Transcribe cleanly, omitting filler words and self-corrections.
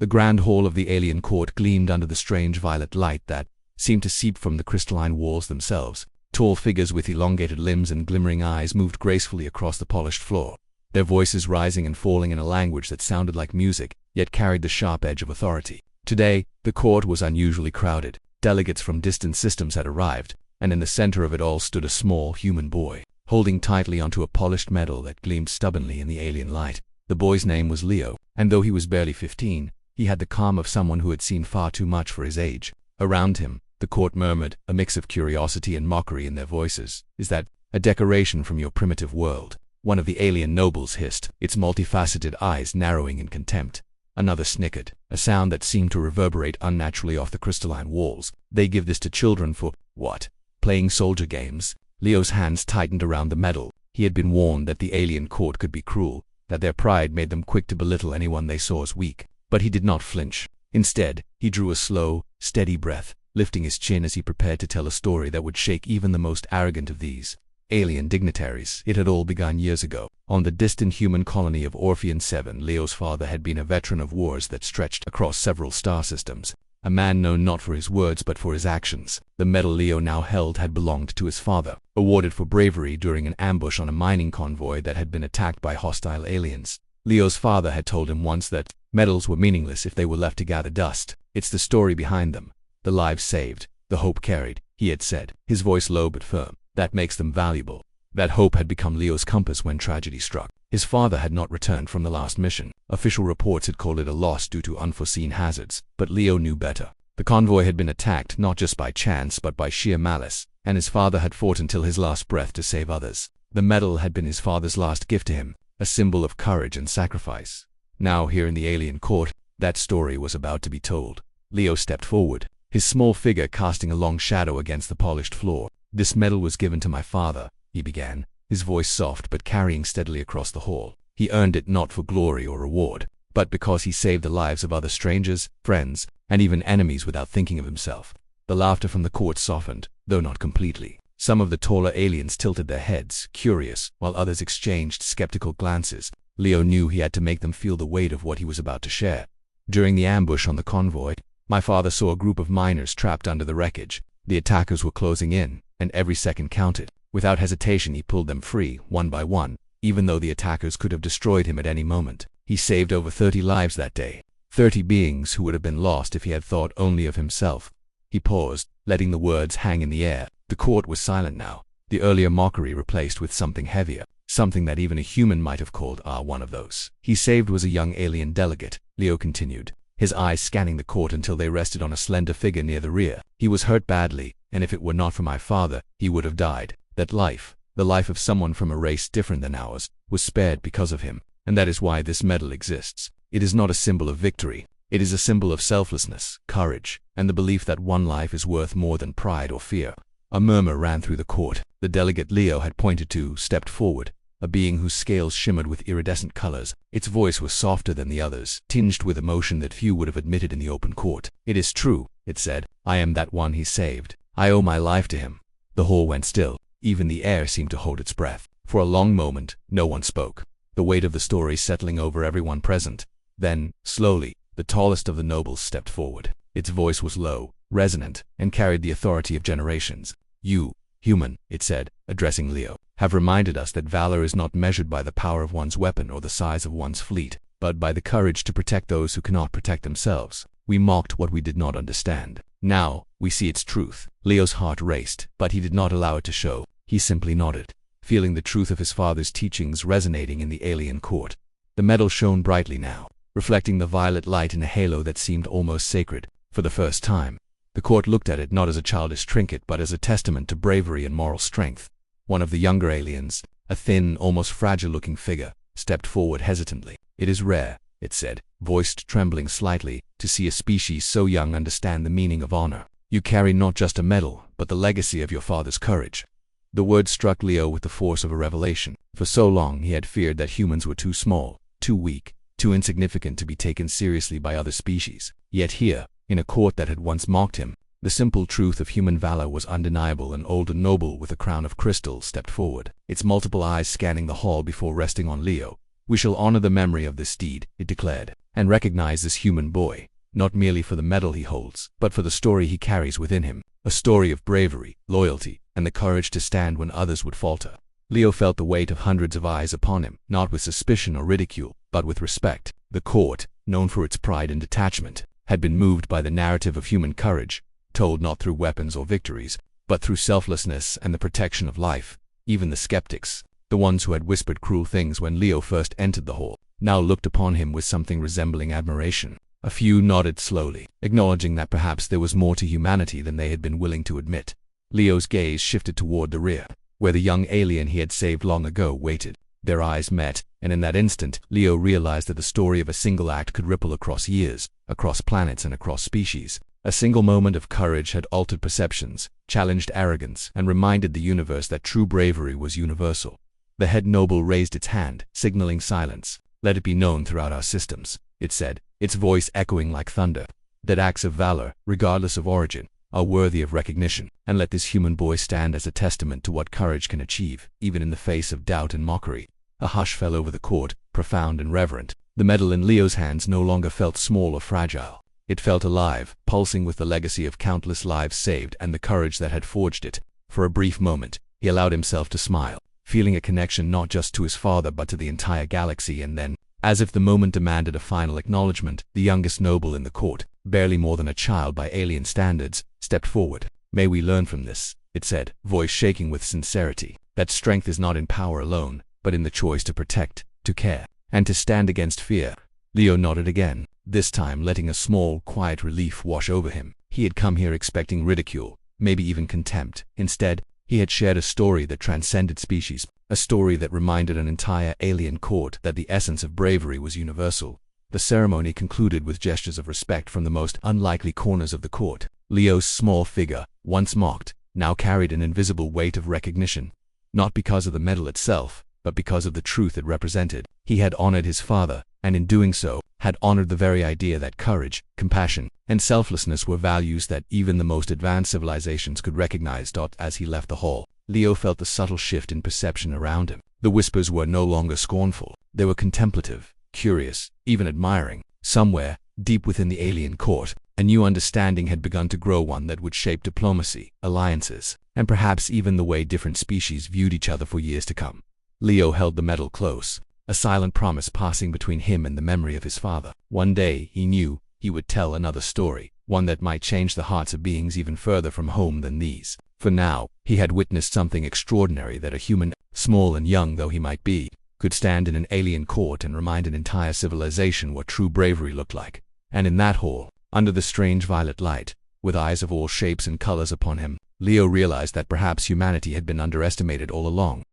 The grand hall of the alien court gleamed under the strange violet light that seemed to seep from the crystalline walls themselves. Tall figures with elongated limbs and glimmering eyes moved gracefully across the polished floor, their voices rising and falling in a language that sounded like music, yet carried the sharp edge of authority. Today, the court was unusually crowded. Delegates from distant systems had arrived, and in the center of it all stood a small human boy, holding tightly onto a polished medal that gleamed stubbornly in the alien light. The boy's name was Leo, and though he was barely 15, he had the calm of someone who had seen far too much for his age. Around him, the court murmured, a mix of curiosity and mockery in their voices. "Is that a decoration from your primitive world?" One of the alien nobles hissed, its multifaceted eyes narrowing in contempt. Another snickered, a sound that seemed to reverberate unnaturally off the crystalline walls. "They give this to children for what? Playing soldier games?" Leo's hands tightened around the medal. He had been warned that the alien court could be cruel, that their pride made them quick to belittle anyone they saw as weak. But he did not flinch. Instead, he drew a slow, steady breath, lifting his chin as he prepared to tell a story that would shake even the most arrogant of these alien dignitaries. It had all begun years ago. On the distant human colony of Orpheon 7, Leo's father had been a veteran of wars that stretched across several star systems, a man known not for his words but for his actions. The medal Leo now held had belonged to his father, awarded for bravery during an ambush on a mining convoy that had been attacked by hostile aliens. Leo's father had told him once that medals were meaningless if they were left to gather dust. "It's the story behind them, the lives saved, the hope carried," he had said, his voice low but firm. "That makes them valuable." That hope had become Leo's compass when tragedy struck. His father had not returned from the last mission. Official reports had called it a loss due to unforeseen hazards, but Leo knew better. The convoy had been attacked not just by chance but by sheer malice, and his father had fought until his last breath to save others. The medal had been his father's last gift to him, a symbol of courage and sacrifice. Now, here in the alien court, that story was about to be told. Leo stepped forward, his small figure casting a long shadow against the polished floor. "This medal was given to my father," he began, his voice soft but carrying steadily across the hall. "He earned it not for glory or reward, but because he saved the lives of other strangers, friends, and even enemies without thinking of himself." The laughter from the court softened, though not completely. Some of the taller aliens tilted their heads, curious, while others exchanged skeptical glances. Leo knew he had to make them feel the weight of what he was about to share. "During the ambush on the convoy, my father saw a group of miners trapped under the wreckage. The attackers were closing in, and every second counted. Without hesitation, he pulled them free, one by one, even though the attackers could have destroyed him at any moment. He saved over 30 lives that day, 30 beings who would have been lost if he had thought only of himself." He paused, letting the words hang in the air. The court was silent now, the earlier mockery replaced with something heavier, something that even a human might have called one of those. "He saved was a young alien delegate," Leo continued, his eyes scanning the court until they rested on a slender figure near the rear. "He was hurt badly, and if it were not for my father, he would have died. That life, the life of someone from a race different than ours, was spared because of him, and that is why this medal exists. It is not a symbol of victory. It is a symbol of selflessness, courage, and the belief that one life is worth more than pride or fear." A murmur ran through the court. The delegate Leo had pointed to stepped forward, a being whose scales shimmered with iridescent colors. Its voice was softer than the others, tinged with emotion that few would have admitted in the open court. "It is true," it said. "I am that one he saved. I owe my life to him." The hall went still. Even the air seemed to hold its breath. For a long moment, no one spoke, the weight of the story settling over everyone present. Then, slowly, the tallest of the nobles stepped forward. Its voice was low, resonant, and carried the authority of generations. "You, human," it said, addressing Leo, "have reminded us that valor is not measured by the power of one's weapon or the size of one's fleet, but by the courage to protect those who cannot protect themselves. We mocked what we did not understand. Now, we see its truth." Leo's heart raced, but he did not allow it to show. He simply nodded, feeling the truth of his father's teachings resonating in the alien court. The medal shone brightly now, reflecting the violet light in a halo that seemed almost sacred. For the first time, the court looked at it not as a childish trinket but as a testament to bravery and moral strength. One of the younger aliens, a thin, almost fragile-looking figure, stepped forward hesitantly. "It is rare," it said, voiced trembling slightly, "to see a species so young understand the meaning of honor. You carry not just a medal, but the legacy of your father's courage." The words struck Leo with the force of a revelation. For so long he had feared that humans were too small, too weak, too insignificant to be taken seriously by other species. Yet here, in a court that had once mocked him, the simple truth of human valor was undeniable. An older noble with a crown of crystal stepped forward, its multiple eyes scanning the hall before resting on Leo. "We shall honor the memory of this deed," it declared, "and recognize this human boy, not merely for the medal he holds, but for the story he carries within him, a story of bravery, loyalty, and the courage to stand when others would falter." Leo felt the weight of hundreds of eyes upon him, not with suspicion or ridicule, but with respect. The court, known for its pride and detachment, had been moved by the narrative of human courage, told not through weapons or victories, but through selflessness and the protection of life. Even the skeptics, the ones who had whispered cruel things when Leo first entered the hall, now looked upon him with something resembling admiration. A few nodded slowly, acknowledging that perhaps there was more to humanity than they had been willing to admit. Leo's gaze shifted toward the rear, where the young alien he had saved long ago waited. Their eyes met, and in that instant, Leo realized that the story of a single act could ripple across years, across planets and across species. A single moment of courage had altered perceptions, challenged arrogance, and reminded the universe that true bravery was universal. The head noble raised its hand, signaling silence. "Let it be known throughout our systems," it said, its voice echoing like thunder, "that acts of valor, regardless of origin, are worthy of recognition, and let this human boy stand as a testament to what courage can achieve, even in the face of doubt and mockery." A hush fell over the court, profound and reverent. The medal in Leo's hands no longer felt small or fragile. It felt alive, pulsing with the legacy of countless lives saved and the courage that had forged it. For a brief moment, he allowed himself to smile, feeling a connection not just to his father but to the entire galaxy, and then, as if the moment demanded a final acknowledgement, the youngest noble in the court, barely more than a child by alien standards, stepped forward. "May we learn from this," it said, voice shaking with sincerity, "that strength is not in power alone, but in the choice to protect, to care, and to stand against fear." Leo nodded again, this time letting a small, quiet relief wash over him. He had come here expecting ridicule, maybe even contempt. Instead, he had shared a story that transcended species, a story that reminded an entire alien court that the essence of bravery was universal. The ceremony concluded with gestures of respect from the most unlikely corners of the court. Leo's small figure, once mocked, now carried an invisible weight of recognition, not because of the medal itself, but because of the truth it represented. He had honored his father, and in doing so, had honored the very idea that courage, compassion, and selflessness were values that even the most advanced civilizations could recognize. As he left the hall, Leo felt the subtle shift in perception around him. The whispers were no longer scornful. They were contemplative, curious, even admiring. Somewhere, deep within the alien court, a new understanding had begun to grow, one that would shape diplomacy, alliances, and perhaps even the way different species viewed each other for years to come. Leo held the medal close, a silent promise passing between him and the memory of his father. One day, he knew, he would tell another story, one that might change the hearts of beings even further from home than these. For now, he had witnessed something extraordinary, that a human, small and young though he might be, could stand in an alien court and remind an entire civilization what true bravery looked like. And in that hall, under the strange violet light, with eyes of all shapes and colors upon him, Leo realized that perhaps humanity had been underestimated all along.